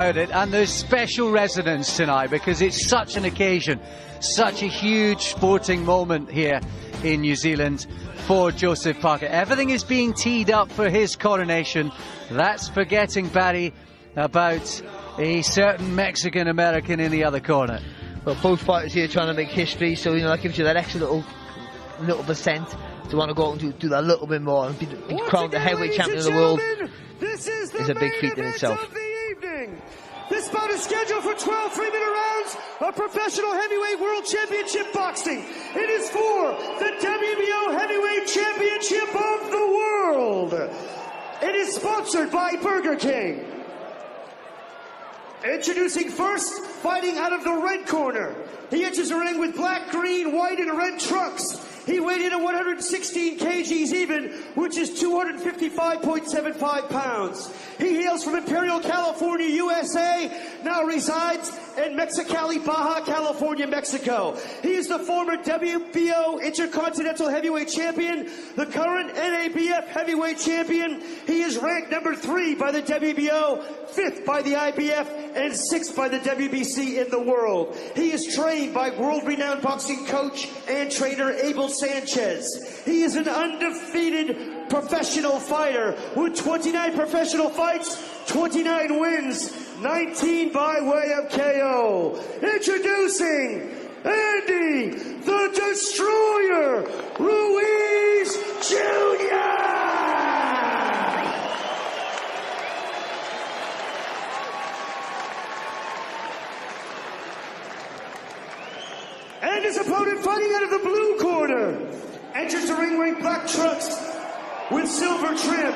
And there's special resonance tonight because it's such an occasion, such a huge sporting moment here in New Zealand for Joseph Parker. Everything is being teed up for his coronation. That's forgetting, Barry, about a certain Mexican American in the other corner. Well, both fighters here trying to make history, so that gives you that extra little percent to want to go out and do that little bit more and be crowned the heavyweight champion of the world. This is a big feat in itself. This bout is scheduled for 12 3-minute rounds of professional heavyweight world championship boxing. It is for the WBO heavyweight championship of the world. It is sponsored by Burger King. Introducing first, fighting out of the red corner. He enters the ring with black, green, white, and red trunks. He weighed in at 116 kgs even, which is 255.75 pounds. He hails from Imperial, California, USA, now resides in Mexicali, Baja, California, Mexico. He is the former WBO Intercontinental Heavyweight Champion, the current NABF Heavyweight Champion. He is ranked number 3 by the WBO, 5th by the IBF, and 6th by the WBC in the world. He is trained by world-renowned boxing coach and trainer Abel Sanchez. He is an undefeated professional fighter with 29 professional fights, 29 wins, 19 by way of KO. Introducing Andy the Destroyer Ruiz Jr. And his opponent fighting out of the blue corner enters the ring wearing black trunks with silver trim.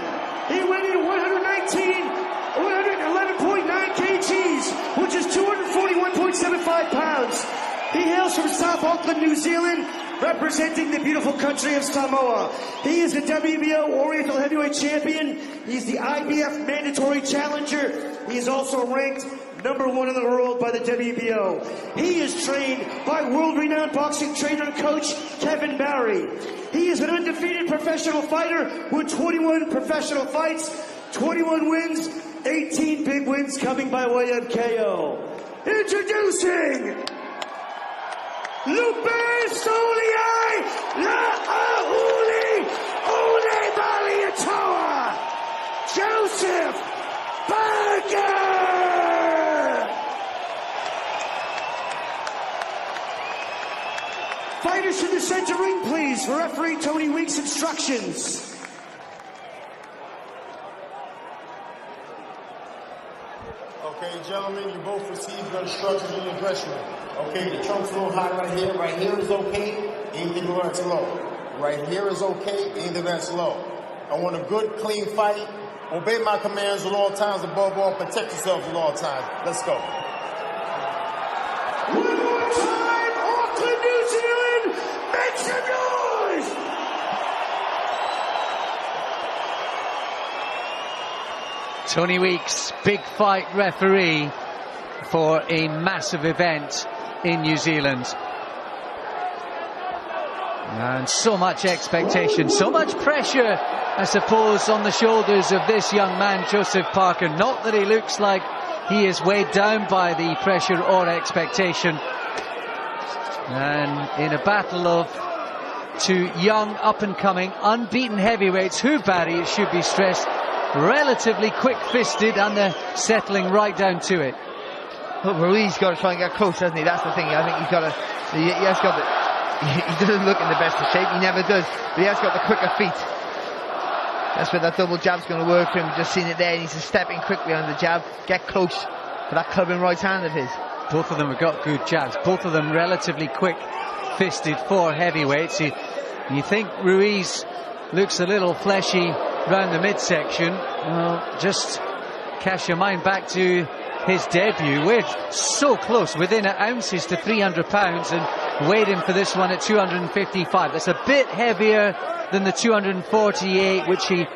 He weighed in 111.9 kgs, which is 241.75 pounds. He hails from South Auckland, New Zealand, representing the beautiful country of Samoa. He is the WBO Oriental Heavyweight Champion. He's the IBF Mandatory Challenger. He is also ranked number 1 in the world by the WBO. He is trained by world-renowned boxing trainer and coach Kevin Barry. He is an undefeated professional fighter with 21 professional fights, 21 wins, 18 big wins coming by way of KO. Introducing Lupe Soliai La'ahuli Ole Baliatoa, Joseph Parker! Fighters to the center ring, please, for referee Tony Weeks' instructions. Okay, gentlemen, you both received your instructions in your dressing room. Okay, the trunk's a little high right here. Right here is okay, anything that's low. Right here is okay, anything that's low. I want a good, clean fight. Obey my commands at all times. Above all, protect yourselves at all times. Let's go. One more time, Auckland, New Zealand, make some noise! Tony Weeks, big fight referee for a massive event in New Zealand. And so much expectation, so much pressure, I suppose, on the shoulders of this young man, Joseph Parker. Not that he looks like he is weighed down by the pressure or expectation. And in a battle of two young, up-and-coming, unbeaten heavyweights, who, Barry, it should be stressed, relatively quick-fisted, and they're settling right down to it. Well, Ruiz got to try and get close, hasn't he? That's the thing. I think he's got to. He doesn't look in the best of shape. He never does. But he has got the quicker feet. That's where that double jab's going to work for him. We've just seen it there. He needs to step in quickly on the jab, get close to that clubbing right hand of his. Both of them have got good jabs. Both of them relatively quick-fisted for heavyweights. You think Ruiz looks a little fleshy round the midsection. Well, just cast your mind back to his debut. We're so close, within ounces to 300 pounds, and weighed him for this one at 255. That's a bit heavier than the 248 which he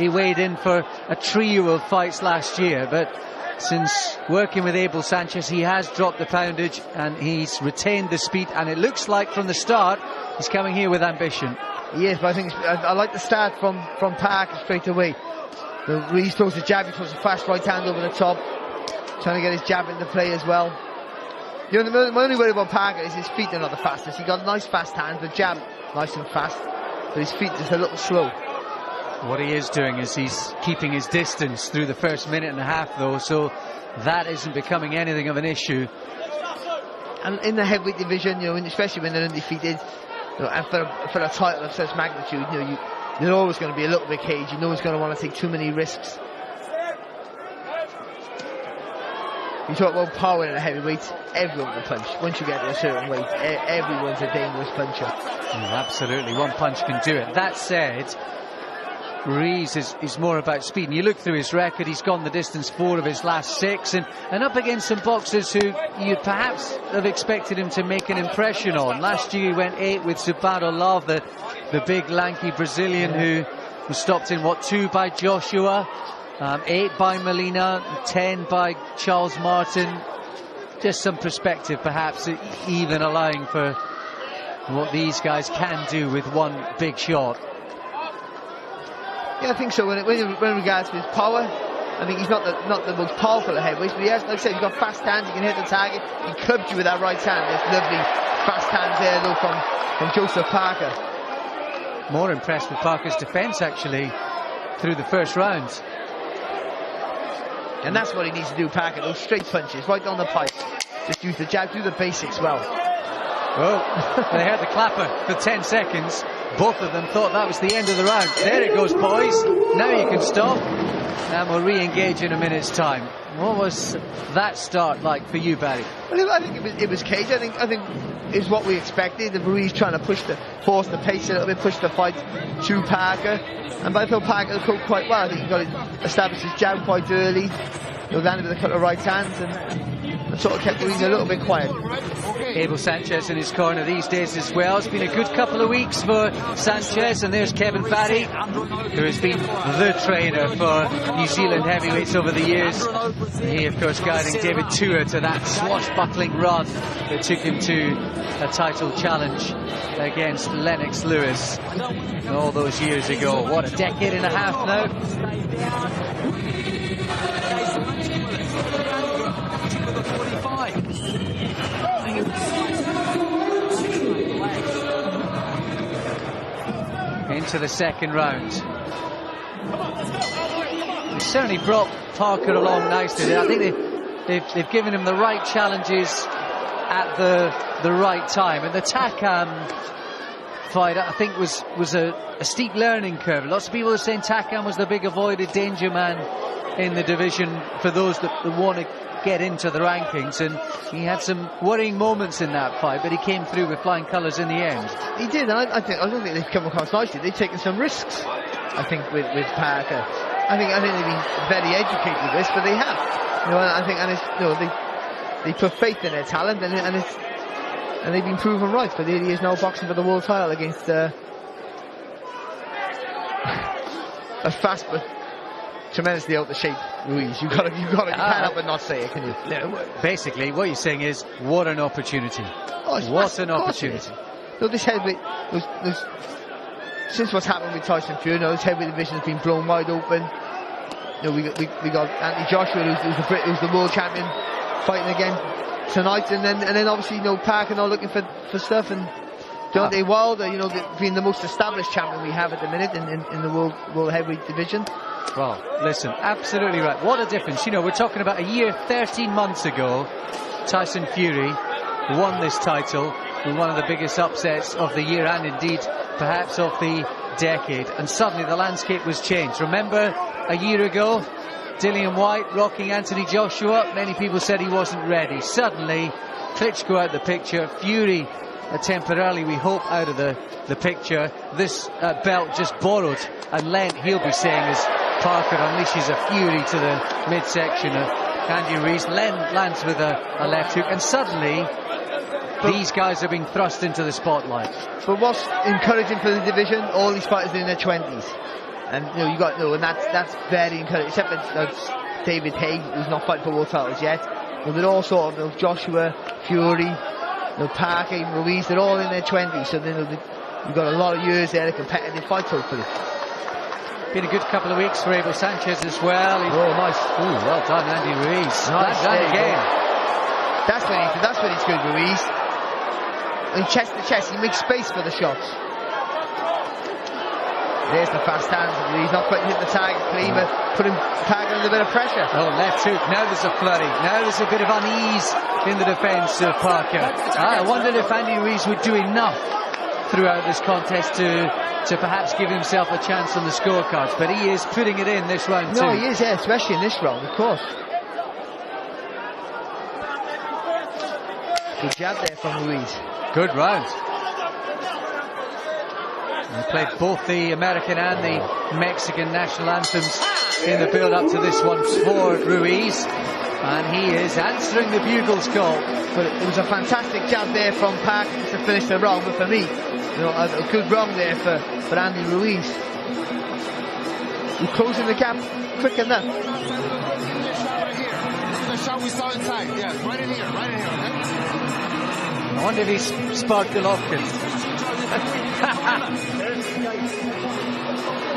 weighed in for a trio of fights last year. But since working with Abel Sanchez, he has dropped the poundage and he's retained the speed, and it looks like from the start he's coming here with ambition. He is, but I think I like the start from Parker straight away. Ruiz throws the jab, he throws a fast right hand over the top. trying to get his jab into play as well. You know, my only worry about Parker is his feet are not the fastest. He got nice fast hands, the jab nice and fast, but his feet is a little slow. What he is doing is he's keeping his distance through the first minute and a half, though, so that isn't becoming anything of an issue. And in the heavyweight division, you know, especially when they're undefeated, you know, and for a title of such magnitude, you know, you're always going to be a little bit cagey. No one's going to want to take too many risks. You talk about power in a heavyweight, everyone can punch. Once you get to a certain weight, everyone's a dangerous puncher. Absolutely, one punch can do it. That said, Ruiz is more about speed. And you look through his record, he's gone the distance 4 of his last 6, and up against some boxers who you'd perhaps have expected him to make an impression on. Last year he went 8 with Subado Love, the big lanky Brazilian who was stopped in 2 by Joshua, 8 by Molina, 10 by Charles Martin. Just some perspective perhaps, even allowing for what these guys can do with one big shot. Yeah, I think so. When regards to his power, I think he's not the most powerful of heavyweights, but he has, like I said, he's got fast hands. He can hit the target. He clubbed you with that right hand. There's lovely fast hands there, though, from Joseph Parker. More impressed with Parker's defence, actually, through the first round. And that's what he needs to do, Parker. Those straight punches, right down the pipe. Just use the jab, do the basics well. Oh, they heard the clapper for 10 seconds. Both of them thought that was the end of the round. There it goes, boys. Now you can stop. And we'll re-engage in a minute's time. What was that start like for you, Barry? Well, I think it was cage. I think is what we expected. The Ruiz trying to force the pace a little bit, push the fight to Parker. And I thought Parker cooked quite well. I think he got to establish his jab quite early. He landed with a couple of right hands and sort of kept Ruiz a little bit quiet. Abel Sanchez in his corner these days as well. It's been a good couple of weeks for Sanchez, and there's Kevin Barry, who has been the trainer for New Zealand heavyweights over the years. He, of course, guiding David Tua to that swashbuckling run that took him to a title challenge against Lennox Lewis all those years ago. What, a decade and a half now? Into the second round. He certainly brought Parker along nicely. I think they've given him the right challenges at the right time. And the Takam fight, I think, was a steep learning curve. Lots of people are saying Takam was the big avoided danger man in the division for those that want to get into the rankings, and he had some worrying moments in that fight, but he came through with flying colours in the end. He did. I don't think they've come across nicely. They've taken some risks, I think, with Parker. I think they've been very educated with this, but they have. You know, I think, and it's, you know, they put faith in their talent, and they've been proven right. But he is now boxing for the world title against a fast but tremendously out of shape Ruiz. You can't help but not say it, can you? Basically, what you're saying is, what an opportunity! What an opportunity! No, this heavyweight, since what's happened with Tyson Fury, this heavyweight division has been blown wide open. You know, we got Anthony Joshua, who's the world champion, fighting again tonight, and then obviously, you know, Parker now looking for stuff, and Deontay Wilder, you know, being the most established champion we have at the minute in the world heavyweight division. Well, listen, absolutely right. What a difference. You know, we're talking about a year, 13 months ago, Tyson Fury won this title with one of the biggest upsets of the year, and indeed perhaps of the decade, and suddenly the landscape was changed. Remember a year ago, Dillian Whyte rocking Anthony Joshua? Many people said he wasn't ready. Suddenly Klitschko out the picture, Fury temporarily, we hope, out of the picture. This belt just borrowed and lent, he'll be saying, as Parker unleashes a Fury to the midsection of Andy Ruiz. Lands with a left hook, and suddenly these guys are being thrust into the spotlight. But what's encouraging for the division, all these fighters are in their 20s, and you know, you got and that's very encouraging. Except that David Haye, who's not fighting for world titles yet. But they're all sort of, you know, Joshua, Fury, Parker, and Ruiz. They're all in their 20s, so you've got a lot of years there of competitive fights, hopefully. been a good couple of weeks for Abel Sanchez as well. Oh, nice. Ooh, well done, Andy Ruiz. Nice. Again. That's when he's good, Ruiz. And chest to chest, he makes space for the shots. There's the fast hands. He's not quite hit the target clean, but putting Parker under a bit of pressure. Oh, left hook. Now there's a flurry. Now there's a bit of unease in the defence of Parker. I wondered if Andy Ruiz would do enough throughout this contest to perhaps give himself a chance on the scorecards, but he is putting it in this round too. No, he is, yeah, especially in this round, of course. Good jab there from Ruiz. Good round. He played both the American and the Mexican national anthems in the build-up to this one for Ruiz, and he is answering the bugle's call. But it was a fantastic jab there from Parker to finish the round, but for me, you know, a good round there for Andy Ruiz. He's closing the gap quick enough. The shot we saw inside, yes, right in here, I wonder if he's sparked the Auckland.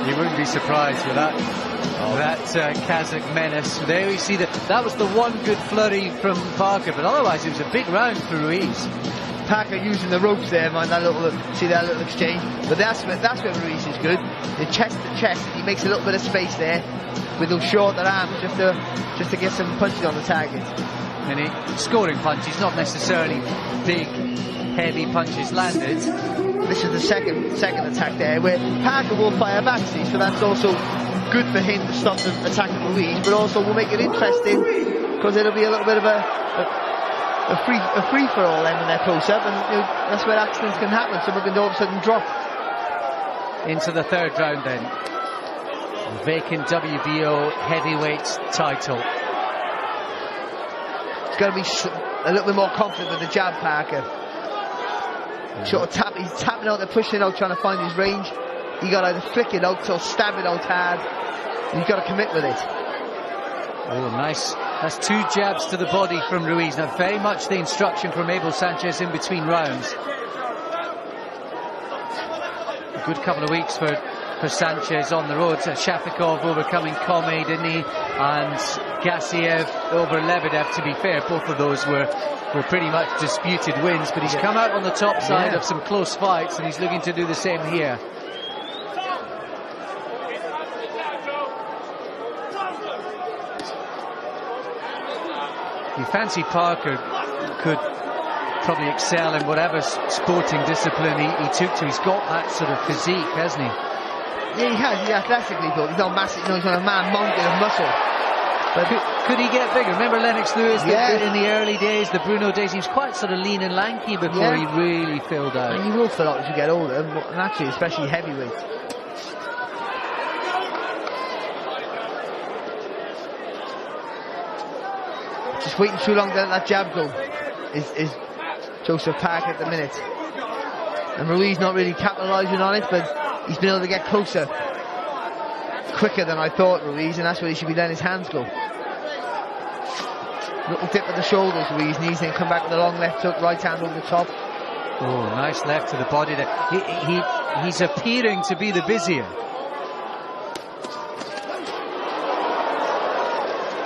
You wouldn't be surprised with that. That Kazakh menace. There we see that was the one good flurry from Parker, but otherwise it was a big round for Ruiz. Parker using the ropes there, man. See that little exchange. But that's where Ruiz is good. The chest to chest, he makes a little bit of space there with those shorter arms just to get some punches on the target. And scoring punches, not necessarily big, heavy punches landed. This is the second attack there, where Parker will fire back, see, so that's also good for him to stop the attack of Ruiz, but also will make it interesting because it'll be a little bit of a free for all then when they're close up, and you know, that's where accidents can happen. Someone can all of a sudden drop. Into the third round then. Vacant WBO heavyweight title. He's got to be a little bit more confident with the jab, Parker. Sort of he's tapping out, they're pushing out, trying to find his range. You got to either flick it out or stab it out hard. You've got to commit with it. Oh, nice. That's two jabs to the body from Ruiz. Now, very much the instruction from Abel Sanchez in between rounds. A good couple of weeks for Sanchez on the road. Shafikov overcoming Comey, didn't he? And Gassiev over Lebedev. To be fair, both of those were pretty much disputed wins, but he's come out on the top side of some close fights, and he's looking to do the same here. You fancy Parker could probably excel in whatever sporting discipline he took to. He's got that sort of physique, hasn't he? Yeah, he has. He's athletically built. He's not massive. He's not a man mountain of muscle. But could he get bigger? Remember Lennox Lewis in the early days, the Bruno days? He was quite sort of lean and lanky before he really filled out. And you will fill out as you get older, naturally, especially heavyweight. Just waiting too long to let that jab go is Joseph Parker at the minute. And Ruiz not really capitalising on it, but he's been able to get closer quicker than I thought, Ruiz, and that's where he should be letting his hands go. Little dip at the shoulders, Ruiz, knees, then come back with a long left hook, right hand over the top. Oh, nice left to the body there. He's appearing to be the busier.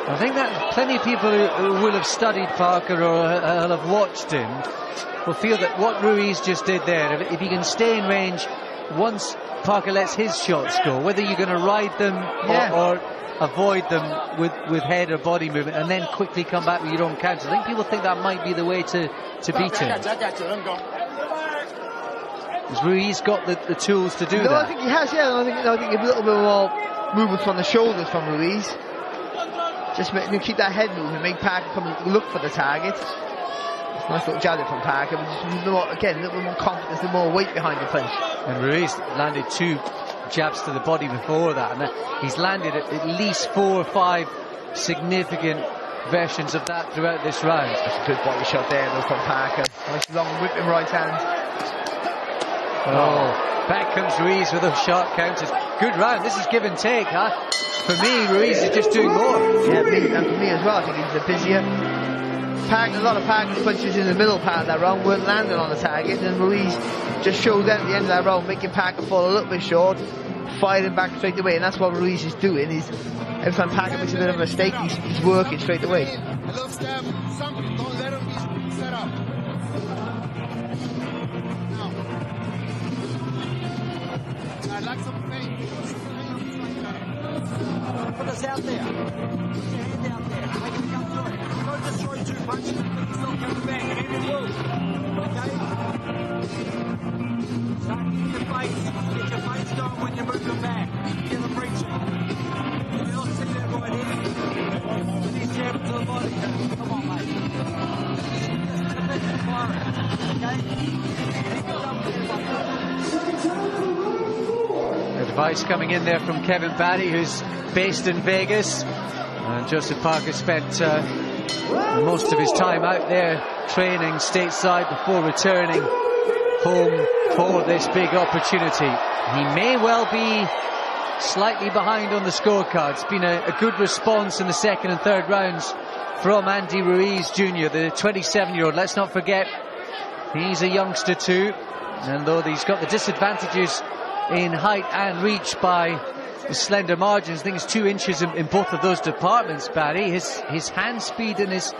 I think that plenty of people who will have studied Parker or will have watched him will feel that what Ruiz just did there, if he can stay in range once Parker lets his shots go, whether you're going to ride them or avoid them with head or body movement and then quickly come back with your own counters. I think people think that might be the way to beat him. Has Ruiz got the tools to do that? I think he has, yeah. I think a little bit more movement from the shoulders from Ruiz. Just keep that head moving, make Parker come and look for the target. It's a nice little jab from Parker, but just a little bit more confidence, a little more weight behind the punch. And Ruiz landed two jabs to the body before that, and he's landed at least 4 or 5 significant versions of that throughout this round. That's a good body shot there though from Parker. Nice long whipping right hand. Oh, back comes Ruiz with those sharp counters. Good round. This is give and take, huh? For me, Ruiz is just doing more. Yeah, and for me as well. I think he's the busier. A lot of Parker's punches in the middle part of that round weren't landing on the target, and Ruiz just showed that at the end of that round, making Parker fall a little bit short. firing back straight away, and that's what Ruiz is doing. He's, every time Parker makes a bit of a mistake, he's working straight away. A little stab, something, don't let him be set up. Now. I'd like some pain. Put us out there. Put your hand out there. Make him come through. Don't just throw 2 punches and think he's not coming back. Hand him loose. Okay? Start getting your face. Get your face going when you move them back. Get them reaching. You don't see that right here. With his jab to the body. Come on, mate. Advice coming in there from Kevin Batty, who's based in Vegas. And Joseph Parker spent most of his time out there training stateside before returning home for this big opportunity. He may well be slightly behind on the scorecard. It's been a good response in the second and third rounds from Andy Ruiz Jr., the 27-year-old. Let's not forget, he's a youngster too. And though he's got the disadvantages in height and reach by the slender margins, I think it's 2 inches in both of those departments, Barry. His hand speed and his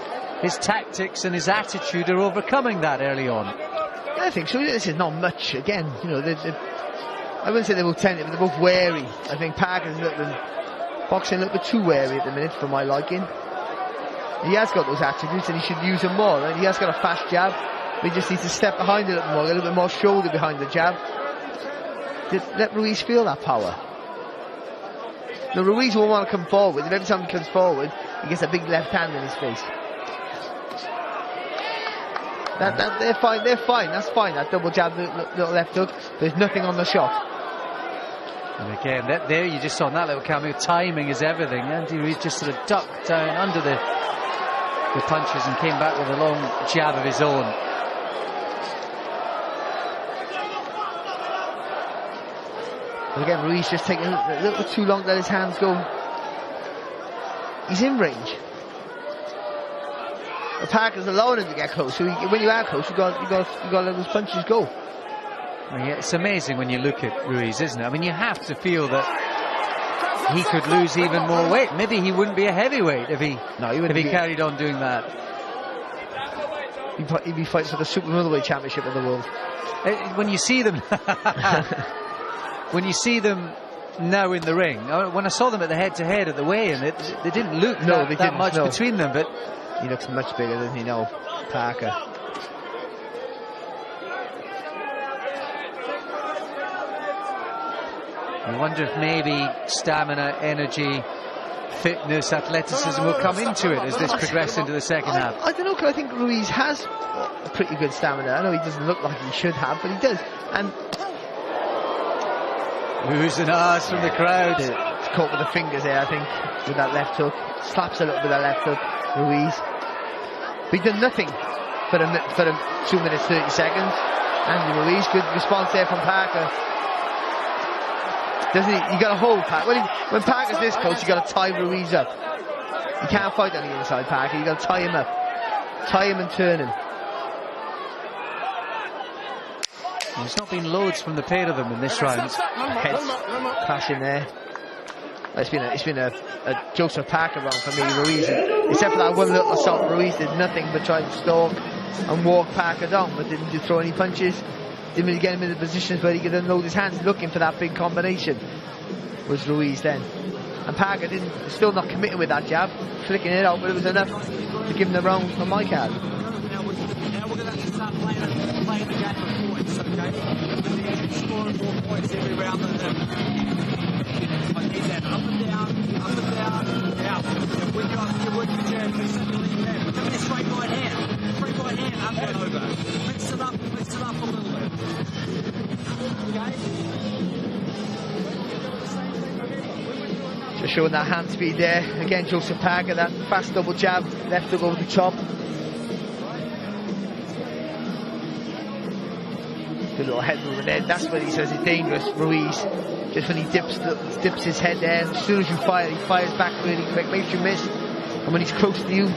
tactics and his attitude are overcoming that early on. I think so. This is not much. Again, you know, I wouldn't say they're both tentative, they're both wary. I think Parker's boxing a little bit too wary at the minute for my liking. He has got those attributes and he should use them more. Right? He has got a fast jab. He just needs to step behind it a little more, a little bit more shoulder behind the jab. Let Ruiz feel that power. Now Ruiz won't want to come forward. If every time he comes forward, he gets a big left hand in his face. They're fine. That's fine. That double jab, little left hook. There's nothing on the shot. And again, there you just saw in that little cameo, timing is everything. Andy Ruiz just sort of ducked down under the punches and came back with a long jab of his own. But again, Ruiz just taking a little bit too long to let his hands go. He's in range. The Parker's allowing him to get close. So when you are close, you got to let those punches go. Yeah, it's amazing when you look at Ruiz, isn't it? I mean, you have to feel that he could lose even more weight. Maybe he wouldn't be a heavyweight if he carried on doing that. He'd be fighting for the super middleweight championship of the world. When you see them, when you see them now in the ring, when I saw them at the head-to-head at the weigh-in, they didn't look that much between them, but he looks much bigger, doesn't he now, Parker? I wonder if maybe stamina, energy, fitness, athleticism will come into it as this progresses into the second half. I don't know, because I think Ruiz has a pretty good stamina. I know he doesn't look like he should have, but he does. And who's an arse from the crowd? He's caught with the fingers there, I think, with that left hook. Slaps a little bit of that left hook, Ruiz. But he done nothing for 2 minutes 30 seconds. Andy Ruiz, good response there from Parker. Doesn't he? You got to hold Parker. When Parker's this close, you got to tie Ruiz up. You can't fight on the inside, Parker. You got to tie him up, tie him and turn him. There's not been loads from the pair of them in this round. Heads clashing there. It's been a Joseph Parker round for me, Ruiz. Except for that one little assault, Ruiz did nothing but try to stalk and walk Parker down, but didn't throw any punches. Didn't really get him in the positions where he could unload his hands, looking for that big combination. Was Ruiz then, and Parker still not committing with that jab, flicking it out, but it was enough to give him the round on my card. Now we're going to start playing the game of points, okay? Scoring more points every round than them. I need that up and down, out. When you're working your jab, you're leaning back. Come in a straight right hand, up and over. Mix it up a little bit. Okay? Just showing that hand speed there. Again, Joseph Parker, that fast double jab, left hook over the top. Good little head movement there. That's when he says it's dangerous, Ruiz. Just when he dips his head there, and as soon as you fire, he fires back really quick, makes you miss. And when he's close to you,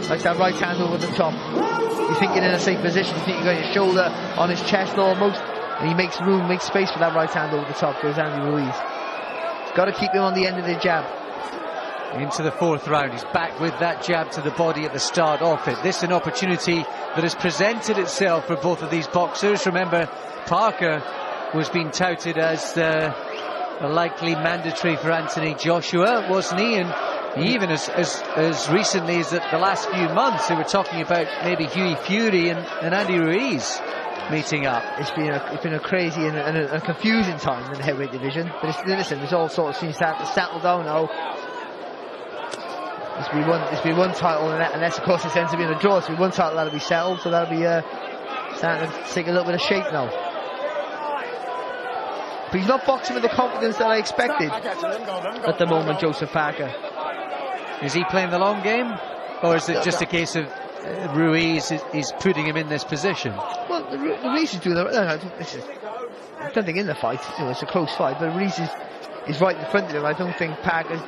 like that right hand over the top, you think you're in a safe position, you think you got your shoulder on his chest almost, And he makes room, makes space for that right hand over the top, goes Andy Ruiz. Got to keep him on the end of the jab. Into the 4th round, he's back with that jab to the body at the start of it. This is an opportunity that has presented itself for both of these boxers. Remember, Parker was being touted as a likely mandatory for Anthony Joshua, wasn't he? And even as recently as the last few months, they were talking about maybe Hughie Fury and Andy Ruiz meeting up. It's been a crazy and a confusing time in the heavyweight division. But listen, it's all sort of seems to have to settle down now. It's been one title, unless of course it ends up being a draw. It's been one title that'll be settled, so that'll be starting to take a little bit of shape now. But he's not boxing with the confidence that I expected at the moment, Joseph Parker. Is he playing the long game, or is it just a case of Ruiz is putting him in this position? Well, Ruiz is doing it. There's nothing in the fight. It's a close fight, but Ruiz is right in front of him. I don't think Parker's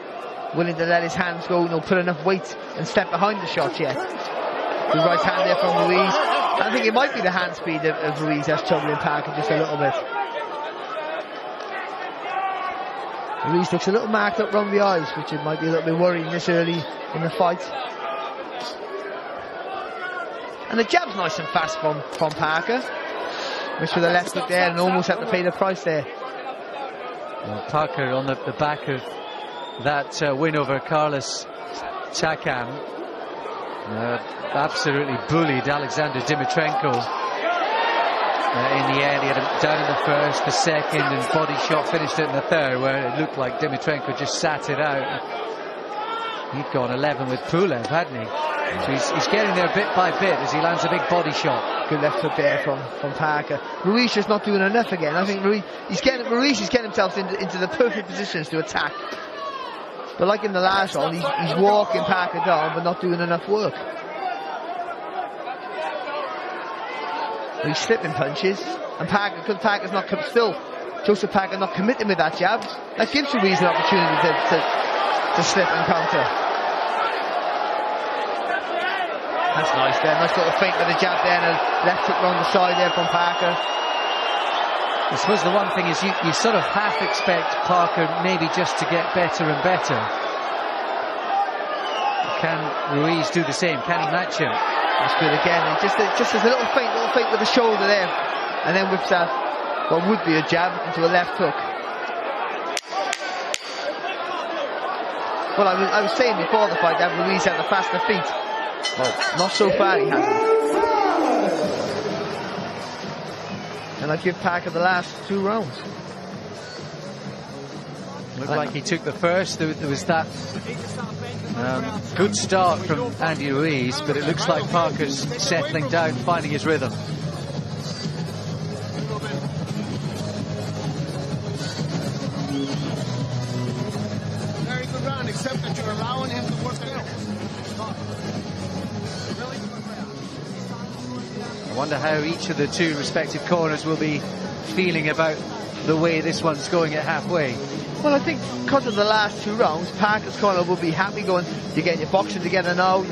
willing to let his hands go, put enough weight and step behind the shots yet. The right hand there from Ruiz. I think it might be the hand speed of Ruiz that's troubling Parker just a little bit. Ruiz looks a little marked up around the eyes, which it might be a little bit worrying this early in the fight. And the jab's nice and fast from Parker. Missed with the left hook there and almost had to pay the price there. Well, Parker on the back of that win over Carlos Takam absolutely bullied Alexander Dimitrenko in the end. He had him down in the first, the second, and body shot finished it in the third, where it looked like Dimitrenko just sat it out. He'd gone 11 with Pulev, hadn't he? So he's getting there bit by bit as he lands a big body shot. Good left hook there from Parker. Ruiz just not doing enough again. I think Ruiz is getting himself into the perfect positions to attack. But like in the last round, he's walking Parker down but not doing enough work. He's slipping punches, and because Parker's not still, Joseph Parker not committing with that jab, that gives Ruiz an opportunity to slip and counter. That's nice there, nice little feint with the jab there, and a left hook around the side there from Parker. I suppose the one thing is you sort of half expect Parker maybe just to get better and better. Can Ruiz do the same? Can he match him? That's good again. And just as a little feint with the shoulder there, and then whips that what would be a jab into a left hook. Well, I was saying before the fight that Ruiz had the faster feet. Well, not so far he hasn't. And I give Parker the last 2 rounds. Looked like he took the first. There was that good start from Andy Ruiz, but it looks like Parker's settling down, finding his rhythm. Very good round, except that you're allowing him to work it out. I wonder how each of the 2 respective corners will be feeling about the way this one's going at halfway. Well, I think because of the last 2 rounds, Parker's corner will be happy going, you're getting your boxing together now,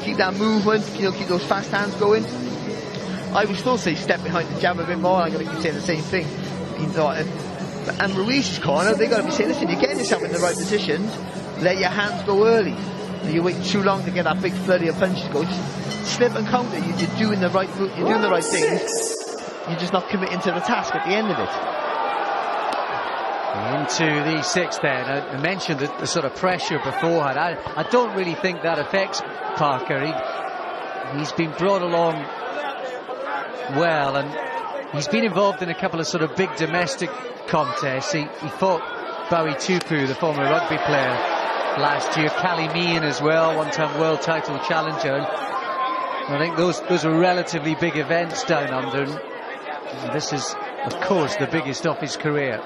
keep that movement, keep those fast hands going. I would still say step behind the jab a bit more. I'm going to keep saying the same thing. And Ruiz's corner, they've got to be saying, listen, you're getting yourself in the right positions, let your hands go early. You're waiting too long to get that big flurry of punches go. Just slip and counter. You're doing the right things. You're just not committing to the task at the end of it. Into the 6th then. I mentioned the sort of pressure beforehand. I don't really think that affects Parker. He's been brought along well, and he's been involved in a couple of sort of big domestic contests. He fought Bowie Tupu, the former rugby player, last year. Cali Meehan as well, one-time world title challenger. And I think those are relatively big events down under. And this is, of course, the biggest of his career.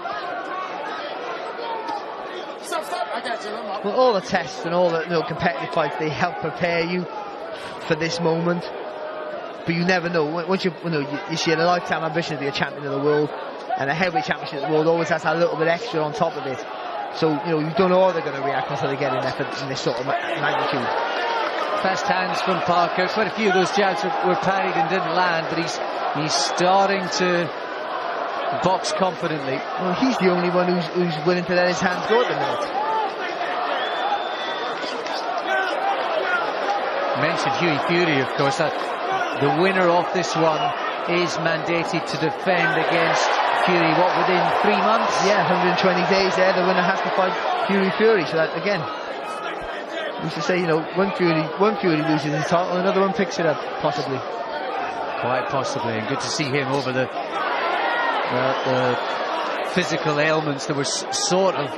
Well, all the tests and all the competitive fights, they help prepare you for this moment. But you never know. Once you see a lifetime ambition to be a champion of the world, and a heavyweight championship of the world always has that little bit extra on top of it. So you don't know how they're going to react until they get in there in this sort of magnitude. Fast hands from Parker. Quite a few of those jabs were parried and didn't land, but he's starting to box confidently. Well, he's the only one who's willing to let his hands go at the minute. Mentioned Hughie Fury, of course. The winner of this one is mandated to defend against Fury, what, within 3 months? Yeah, 120 days there. The winner has to fight Fury. So that, again, we used to say, you know, one Fury loses his title, another one picks it up, possibly. Quite possibly, and good to see him over the physical ailments that were sort of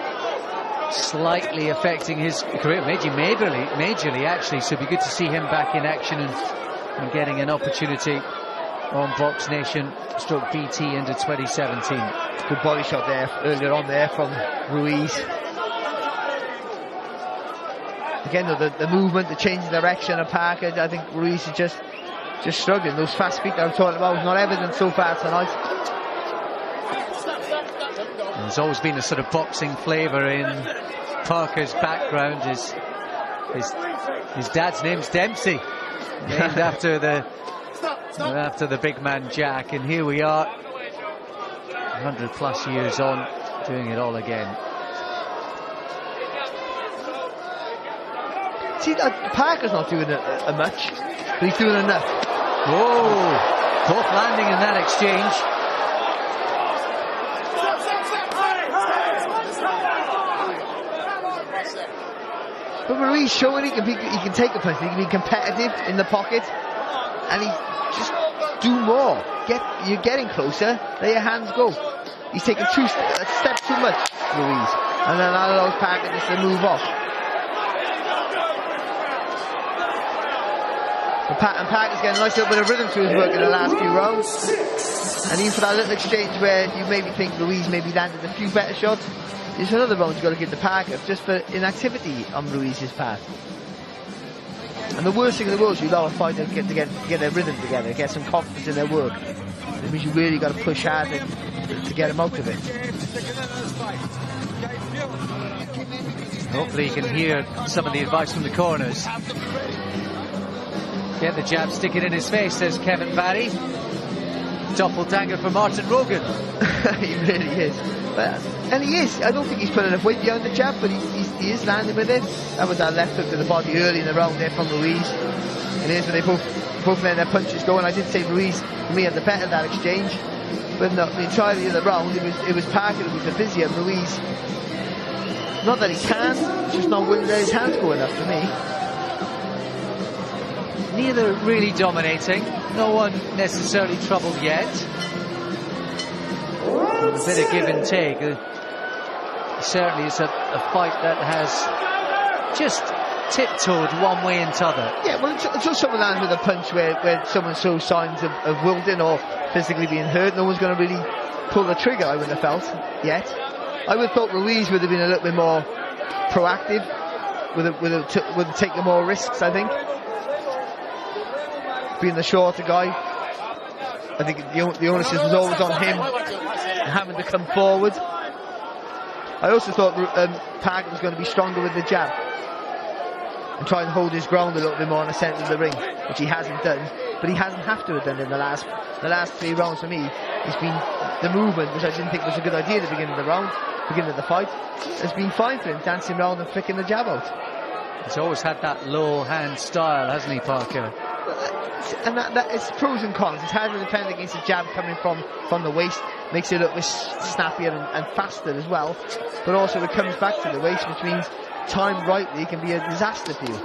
slightly affecting his career, majorly actually. So it'd be good to see him back in action and getting an opportunity on Box Nation / BT into 2017. Good body shot there earlier on there from Ruiz. Again, though, the movement, the change of direction of Parker, I think Ruiz is just struggling. Those fast feet that I'm talking about was not evident so far tonight. There's always been a sort of boxing flavour in Parker's background. His dad's name's Dempsey, named after the big man Jack, and here we are 100+ years on, doing it all again. See, Parker's not doing much, but he's doing enough. Oh, both landing in that exchange. But Ruiz showing he can take a punch, he can be competitive in the pocket, and he just do more. You're getting closer, let your hands go. He's taking a step too much, Ruiz, and then that allows Parker just to move off. And Parker's getting a nice little bit of rhythm to his work in the last few rounds. And even for that little exchange where you maybe think Ruiz maybe landed a few better shots, there's another round you've got to give to Parker just for inactivity on Ruiz's part. And the worst thing in the world is you allow a fighter to get their rhythm together, get some confidence in their work. It means you really got to push hard to get them out of it. Hopefully you can hear some of the advice from the corners. Get the jab, stick it in his face, says Kevin Barry. Doppelganger for Martin Rogan. He really is. And he is. I don't think he's putting enough weight behind the jab, but he is landing with it. That was that left hook to the body early in the round there from Ruiz. And here's when they both letting their punches go. And I did say Ruiz, for me, had the better of that exchange. But no, the entirety of the round, it was Parker who was the busier. Ruiz, not that he can, just not willing to let his hands go enough for me. Neither really dominating, no one necessarily troubled yet. A bit of give and take. Certainly it's a fight that has just tiptoed one way and t'other. Yeah, well, until someone lands with a punch where someone shows signs of wilting or physically being hurt, no one's going to really pull the trigger, I wouldn't have felt, yet. I would have thought Ruiz would have been a little bit more proactive, would have taken more risks, I think. Being the shorter guy, I think the onus was always on him having to come forward. I also thought Parker was going to be stronger with the jab and try and hold his ground a little bit more in the centre of the ring, which he hasn't done. But he hasn't have to have done in the last 3 rounds for me. It's been the movement, which I didn't think was a good idea at the beginning of the fight. It's been fine for him, dancing around and flicking the jab out. He's always had that low hand style, hasn't he, Parker? And that it's pros and cons. It's hard to defend against a jab coming from the waist, makes it a little bit snappier and faster as well, but also it comes back to the waist, which means timed rightly can be a disaster for you.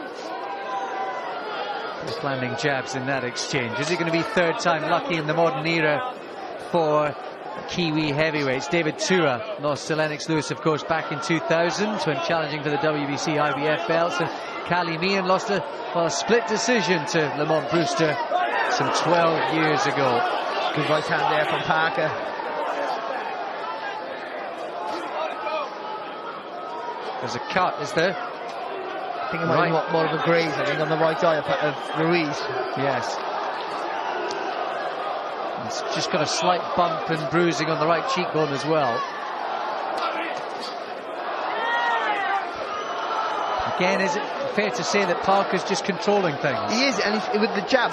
Just landing jabs in that exchange. Is it going to be third time lucky in the modern era for Kiwi heavyweights? David Tura lost to Lennox Lewis, of course, back in 2000 when challenging for the WBC IBF belts, and Cali Meehan lost a split decision to Lamont Brewster some 12 years ago. Good right hand there from Parker. There's a cut, is there? I think it might be more of a graze, I think, on the right eye of Ruiz. Yes. It's just got a slight bump and bruising on the right cheekbone as well. Again, is it fair to say that Parker's just controlling things? He is, and he's with the jab,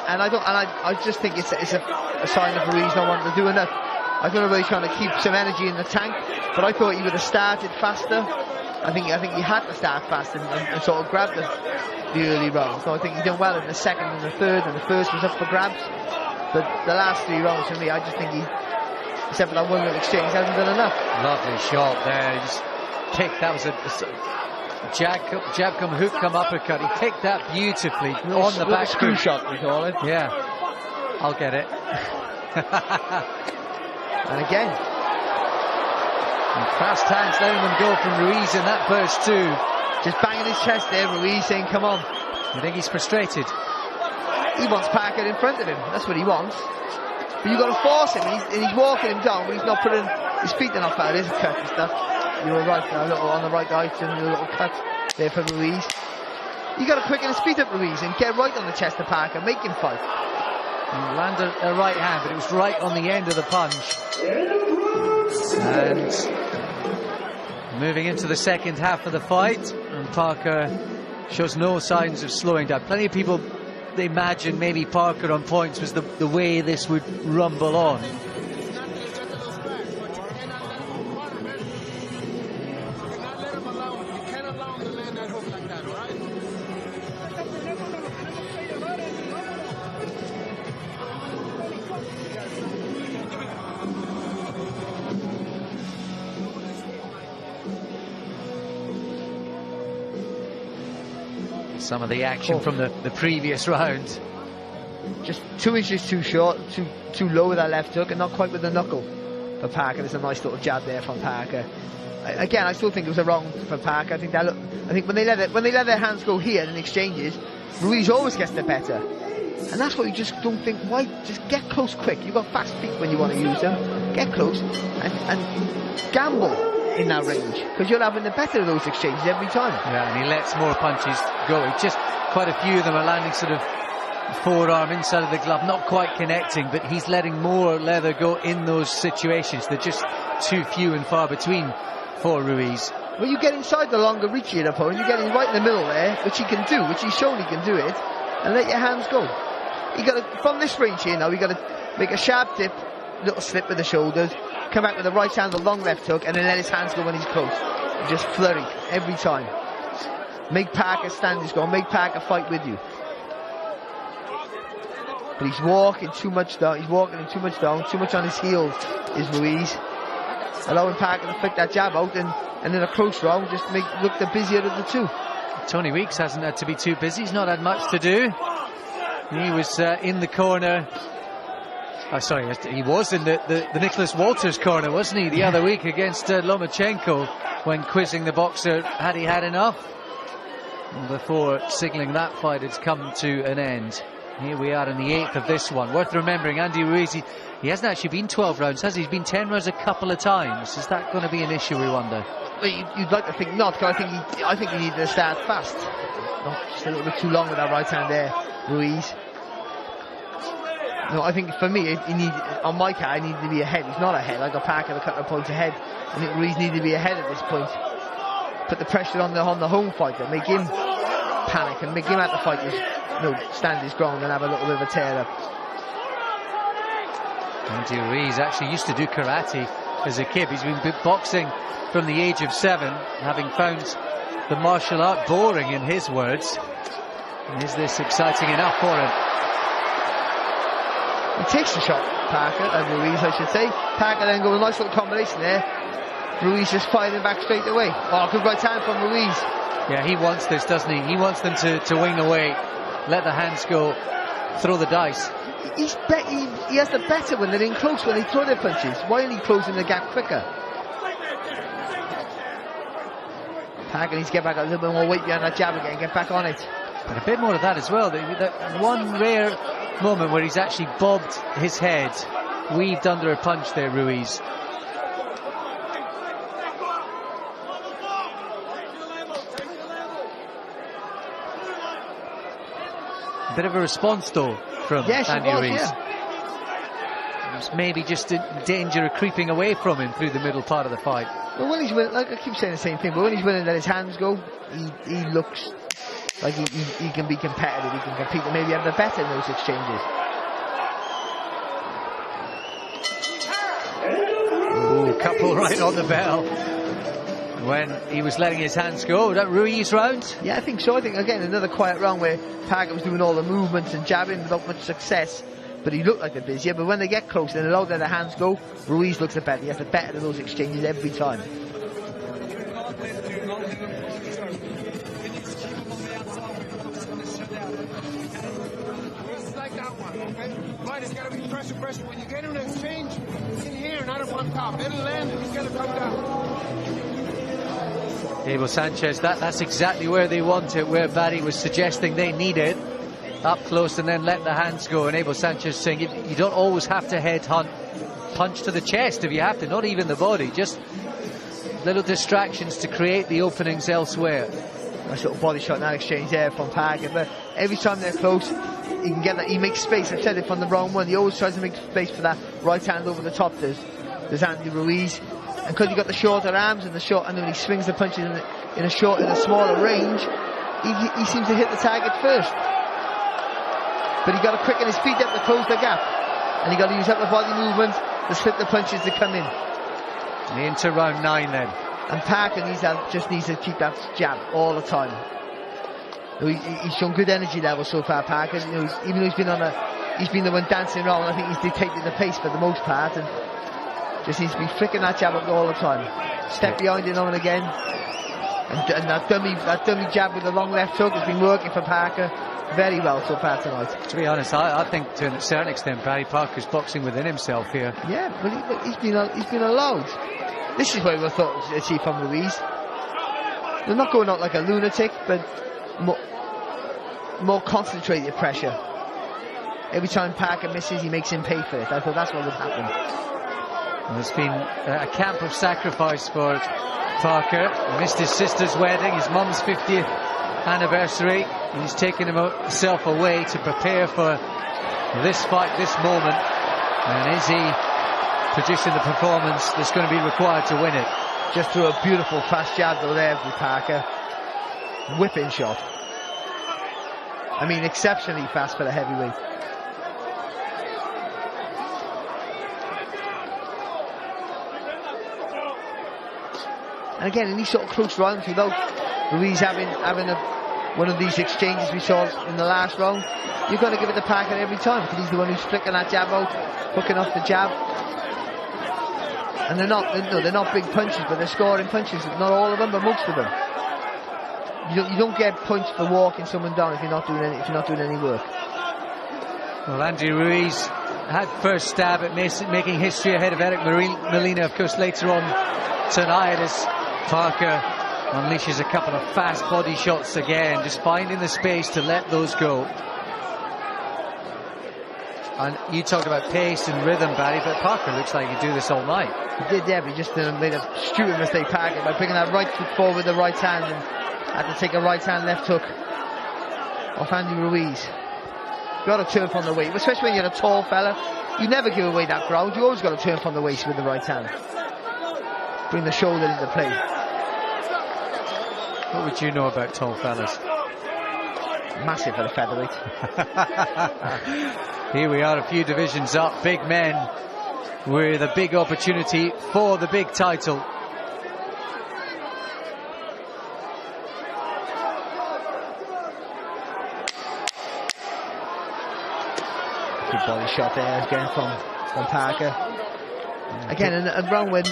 and I just think it's a sign of Ruiz not wanting to do enough. I don't know whether he's trying to keep some energy in the tank, but I thought he would have started faster. I think he had to start fast and sort of grab the early rounds. So I think he did well in the second and the third, and the first was up for grabs. But the last 3 rounds for me, I just think he, except for that one little exchange, hasn't done enough. Lovely shot there. He just kicked. That was a jab come hook come uppercut. He kicked that beautifully on the back screw shot, we call it. Yeah, I'll get it. And again, and fast hands letting them go from Ruiz in that burst too. just banging his chest there, Ruiz, saying come on. You think he's frustrated? He wants Parker in front of him, that's what he wants. But you've got to force him, and he's walking him down, but he's not putting his feet enough out. There's a cut and stuff. You were right, a little on the right item, a little cut there for Ruiz. You got to quicken his feet up, Ruiz, and get right on the chest of Parker, make him fight. He landed a right hand, but it was right on the end of the punch. And moving into the second half of the fight, and Parker shows no signs of slowing down. Plenty of people, they imagine maybe Parker on points was the way this would rumble on. Some of the action from the previous round. Just 2 inches too short, too low with that left hook, and not quite with the knuckle for Parker. There's a nice little jab there from Parker. Again, I still think it was a wrong for Parker. I think when they let their hands go here in exchanges, Ruiz always gets the better. And that's what you just don't think. Why just get close quick? You've got fast feet when you want to use them. Get close and gamble in that range, because you're having the better of those exchanges every time. Yeah, and he lets more punches go. It's just quite a few of them are landing sort of forearm inside of the glove, not quite connecting, but he's letting more leather go in those situations. They're just too few and far between for Ruiz. When you get inside the longer reach of your opponent, you get in right in the middle there, which he can do, which he's shown he can do it, and let your hands go. You got to, from this range here now, you got to make a sharp dip, little slip with the shoulders, come back with the right hand, the long left hook, and then let his hands go when he's close. You just flurry every time. Make Parker stand his ground, make Parker fight with you. But he's walking too much down, too much on his heels is Ruiz. Allowing Parker to flick that jab out, and in a close round, just look the busier of the two. Tony Weeks hasn't had to be too busy, he's not had much to do. He was in the corner. Oh, sorry, he was in the Nicholas Walters corner, wasn't he, the other week against Lomachenko, when quizzing the boxer, had he had enough? Before signalling that fight had come to an end. Here we are in the 8th of this one. Worth remembering, Andy Ruiz, he hasn't actually been 12 rounds, has he? He's been 10 rounds a couple of times. Is that going to be an issue, we wonder? Well, you'd like to think not, because I think he needed to start fast. Just a little bit too long with that right hand there, Ruiz. No, I think for me, on my card, he needed to be ahead. He's not ahead. I got Parker a couple of points ahead. I think Ruiz needed to be ahead at this point. Put the pressure on the home fighter, make him panic and make him have to fight stand his ground and have a little bit of a tear up. Andy Ruiz actually used to do karate as a kid. He's been boxing from the age of 7, having found the martial art boring, in his words. And is this exciting enough for him? He takes the shot, Parker, and Ruiz, I should say. Parker then goes a nice little combination there. Ruiz just firing back straight away. Oh, good right hand from Ruiz. Yeah, he wants this, doesn't he? He wants them to wing away, let the hands go, throw the dice. He has the better when they're in close, when they throw their punches. Why isn't he closing the gap quicker? Parker needs to get back a little bit more weight behind that jab again, get back on it. But a bit more of that as well. That one rare moment where he's actually bobbed his head, weaved under a punch there, Ruiz. A bit of a response though from Andy Ruiz. Yeah. There's maybe just a danger of creeping away from him through the middle part of the fight. Well, when he's winning, like I keep saying the same thing, but when he's winning, let his hands go, he looks like he can be competitive, he can compete, and maybe have the better in those exchanges. couple right on the bell when he was letting his hands go. Was that Ruiz round? Yeah, I think so. I think, again, another quiet round where Parker was doing all the movements and jabbing without much success. But he looked like the busier. But when they get close and allow their hands go, Ruiz looks the better. He has the better of those exchanges every time. It's got to be pressure. When you get him to exchange, in here, not up on top. It'll land and he's got to come down. Abel Sanchez, that's exactly where they want it, where Barry was suggesting they need it. Up close and then let the hands go. And Abel Sanchez saying you don't always have to headhunt, punch to the chest if you have to, not even the body, just little distractions to create the openings elsewhere. Nice little body shot in that exchange there from Parker, but every time they're close, he can get that. He makes space. I've said it from the wrong one. He always tries to make space for that right hand over the top. There's Andy Ruiz, and because he got the shorter arms and and when he swings the punches in a smaller range, he seems to hit the target first. But he got to quicken his feet up to close the gap, and he got to use upper body movement to slip the punches to come in. Into round 9 then. And Parker just needs to keep that jab all the time. He's shown good energy level so far, Parker. Even though he's been the one dancing around, I think he's dictating the pace for the most part, and just needs to be flicking that jab up all the time. Step behind it now and again, and that dummy jab with the long left hook has been working for Parker very well so far tonight. To be honest, I think to a certain extent Barry Parker's boxing within himself here. Yeah, but he's been allowed. This is what we thought to achieve from Ruiz. They're not going out like a lunatic, but more concentrated pressure. Every time Parker misses, he makes him pay for it. I thought that's what would happen. And there's been a camp of sacrifice for Parker. He missed his sister's wedding, his mum's 50th anniversary. He's taken himself away to prepare for this fight, this moment. And is he producing the performance that's going to be required to win it? Just threw a beautiful fast jab though there with Parker. Whipping shot. I mean, exceptionally fast for the heavyweight. And again, in these sort of close rounds, without Ruiz having one of these exchanges we saw in the last round, you've got to give it to Parker every time, because he's the one who's flicking that jab out, hooking off the jab. And they're not big punches, but they're scoring punches. Not all of them, but most of them. You don't get points for walking someone down if you're not doing any work. Well, Andy Ruiz had first stab at making history ahead of Eric Molina, of course, later on tonight, as Parker unleashes a couple of fast body shots again, just finding the space to let those go. And you talked about pace and rhythm, Barry, but Parker looks like he'd do this all night. He did, yeah, but he just made a stupid mistake, Parker, by bringing that right foot forward with the right hand, and had to take a right hand left hook off Andy Ruiz. You've got to turn from the waist, especially when you're a tall fella. You never give away that ground. You always got to turn from the waist with the right hand. Bring the shoulder into play. What would you know about tall fellas? Massive for the featherweight. Here we are, a few divisions up. Big men with a big opportunity for the big title. Good body shot there again from Parker. Again, a round when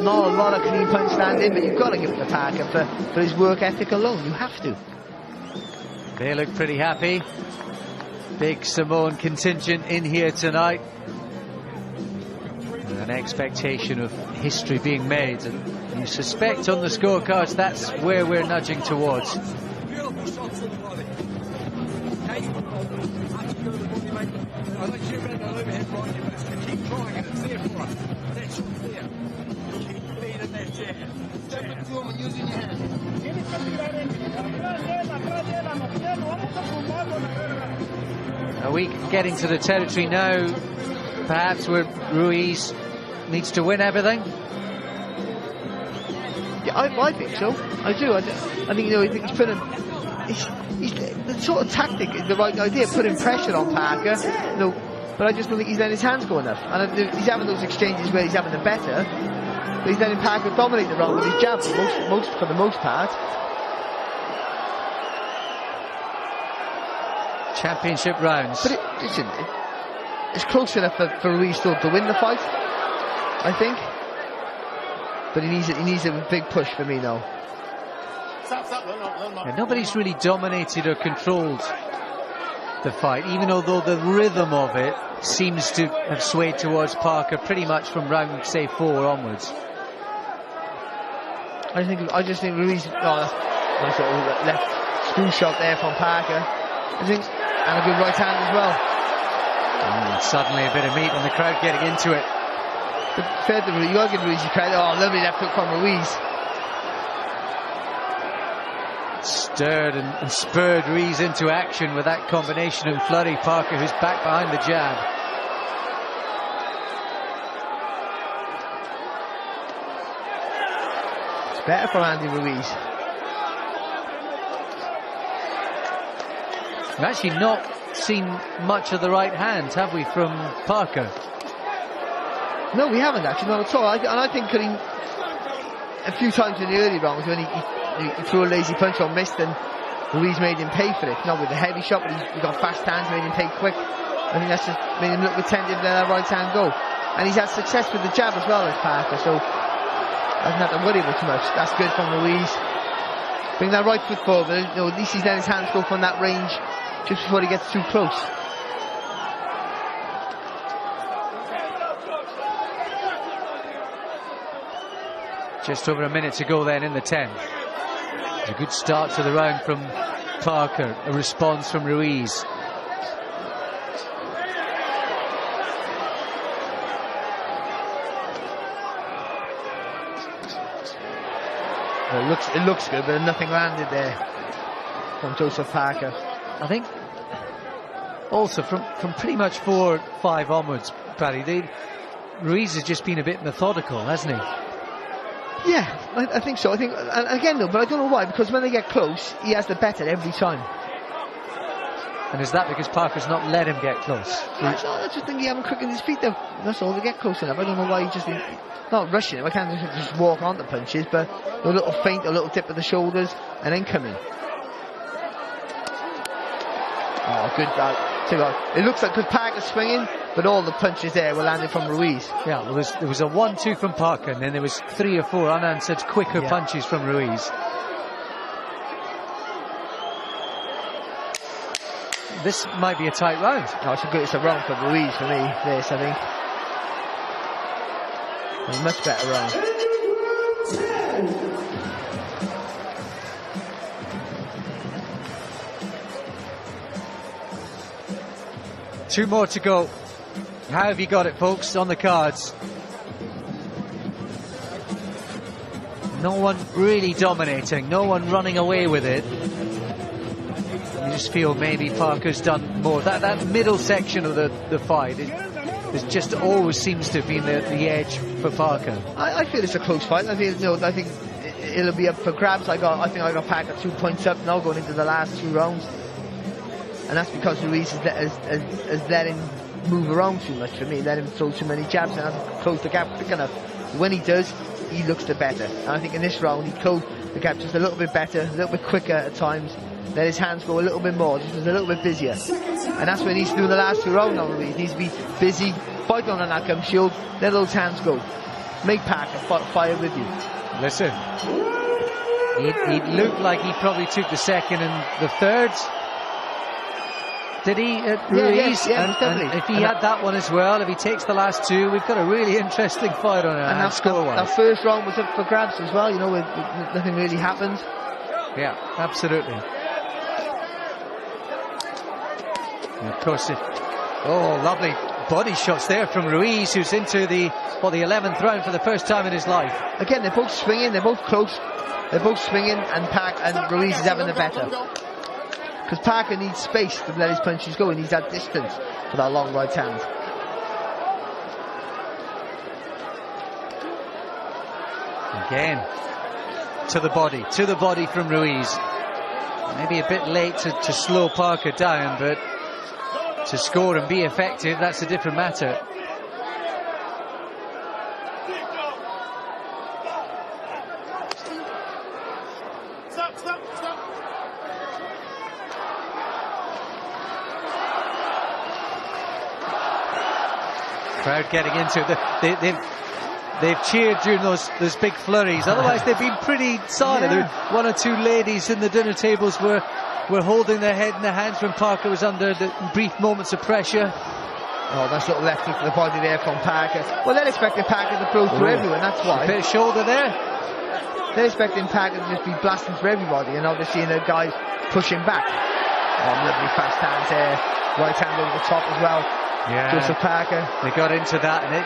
not a lot of clean punch landing, but you've got to give it to Parker for his work ethic alone. You have to. They look pretty happy. Big Samoan contingent in here tonight. And an expectation of history being made. And you suspect on the scorecards that's where we're nudging towards. Beautiful shots in the body. I like you around that overhead right your best. Keep trying it, it's there for us. That shot there. Keep feeding that jab. Jab it to him and using your hand. Are we getting to the territory now, perhaps, where Ruiz needs to win everything? Yeah, I think so. I do. I think, he's putting... He's the sort of tactic is the right idea, putting pressure on Parker. but I just don't think he's letting his hands go enough. And he's having those exchanges where he's having the better, but he's letting Parker dominate the round with his jab for the most part. Championship rounds. But listen, it's close enough for Ruiz still to win the fight, I think. But he needs a big push for me now. Yeah, nobody's really dominated or controlled the fight, even although the rhythm of it seems to have swayed towards Parker pretty much from round, say, 4 onwards. I just think Ruiz, nice sort of left screw shot there from Parker, I think, and a good right hand as well. Suddenly a bit of meat and the crowd getting into it. But fair to Ruiz, you got to give Ruiz a credit. Oh, lovely left hook from Ruiz. Stirred and spurred Ruiz into action with that combination and flurry. Parker, who's back behind the jab. It's better for Andy Ruiz. We've actually not seen much of the right hand, have we, from Parker? No, we haven't actually, not at all. And I think a few times in the early rounds when he threw a lazy punch or missed, and Ruiz made him pay for it. Not with the heavy shot, but he got fast hands, made him pay quick. I think that's just made him look attentive to that right hand go. And he's had success with the jab as well as Parker, so doesn't have to worry about too much. That's good from Ruiz. Bring that right foot forward. At least he's letting his hands go from that range just before he gets too close. Just over a minute to go then in the 10th. It's a good start to the round from Parker. A response from Ruiz. Well, it looks good, but nothing landed there from Joseph Parker. I think also from pretty much 4-5 onwards, Paddy, Ruiz has just been a bit methodical, hasn't he? Yeah, I think so. I think, and again though, but I don't know why, because when they get close, he has the better every time. And is that because Parker's not let him get close? I just think he hasn't quickened his feet though. That's all, they get close enough. I don't know why he just not rushing him. I can't just walk on the punches, but a little feint, a little tip of the shoulders, and then come in. Oh, good. It looks like because Parker's swinging, but all the punches there were landing from Ruiz. Yeah, well, there was a 1-2 from Parker, and then there was 3 or 4 unanswered quicker punches from Ruiz. This might be a tight round. No, it's a round for Ruiz for me, this, I think. A much better round. Two more to go. How have you got it, folks, on the cards? No one really dominating, no one running away with it. You just feel maybe Parker's done more. That middle section of the fight, it just always seems to have been the edge for Parker. I feel it's a close fight. I think it'll be up for grabs. I think I got Parker 2 points up now going into the last 2 rounds. And that's because Ruiz has let him move around too much for me, let him throw too many jabs and hasn't closed the gap quick enough. When he does, he looks the better. And I think in this round, he closed the gap just a little bit better, a little bit quicker at times, let his hands go a little bit more, just was a little bit busier. And that's what he needs to do in the last 2 rounds now, Ruiz. He needs to be busy, fight on an outcome shield, let those hands go. Make Parker fire with you. Listen, he looked like he probably took the second and the third. Did he, Ruiz? Definitely. And if he had that one as well, if he takes the last 2, we've got a really interesting fight on our hands score-wise. That first round was up for grabs as well, nothing really happened. Yeah, absolutely. And of course, lovely body shots there from Ruiz, who's into the 11th round for the first time in his life. Again, they're both swinging, they're both close, they're both swinging, and Ruiz is having the better. Because Parker needs space to let his punches go. He needs that distance for that long right hand. Again, to the body from Ruiz. Maybe a bit late to slow Parker down, but to score and be effective, that's a different matter. Crowd getting into it. They've cheered during those big flurries. Otherwise, they've been pretty silent. Yeah. One or two ladies in the dinner tables were holding their head in their hands when Parker was under the brief moments of pressure. Oh, that's little left hook to the body there from Parker. Well, they're expecting Parker to throw through everyone, that's why. A bit of shoulder there. They're expecting Parker to just be blasting for everybody, and now they're seeing the guys pushing back. Oh, lovely fast hands there. Right hand over the top as well. Yeah. Joseph Parker. They got into that, and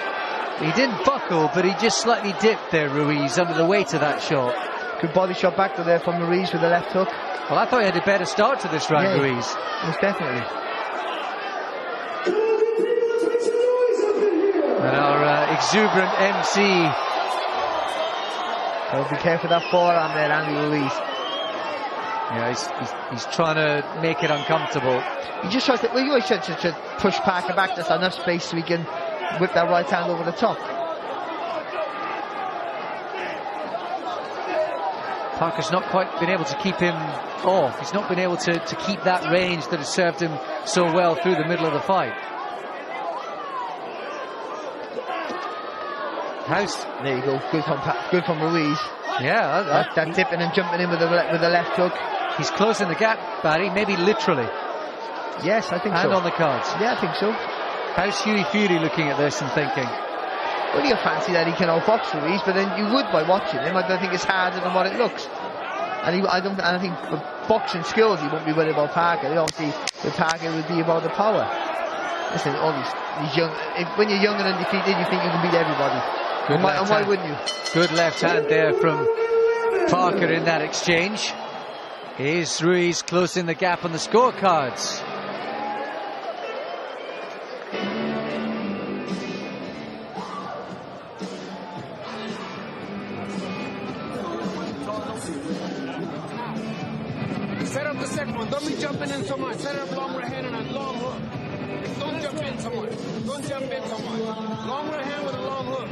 he didn't buckle, but he just slightly dipped there, Ruiz, under the weight of that shot. Good body shot back to there from Ruiz with the left hook. Well, I thought he had a better start to this round, Ruiz. Most definitely. And our exuberant MC. So be careful that forearm there, Andy Ruiz. Yeah, he's trying to make it uncomfortable. He just tries to, well, you always try to push Parker back. There's enough space so he can whip that right hand over the top. Parker's not quite been able to keep him off. He's not been able to keep that range that has served him so well through the middle of the fight. House. There you go. Good from Ruiz. Yeah, that dipping and jumping in with the left hook. He's closing the gap, Barry. Maybe literally. Yes, I think so. And on the cards. Yeah, I think so. How's Hughie Fury looking at this and thinking? Well, you fancy that he can outbox Ruiz, but then you would by watching him. I don't think it's harder than what it looks. And I think with boxing skills, he won't be worried about Parker. Obviously, with Parker, it would be about the power. Listen, all these young. When you're young and undefeated, you think you can beat everybody. And why wouldn't you? Good left hand there from Parker in that exchange. Here's Ruiz closing the gap on the scorecards. Set up the second one. Don't be jumping in so much. Set it up long right hand and a long hook. Don't jump in so much. Don't jump in so much. Long right hand with a long hook.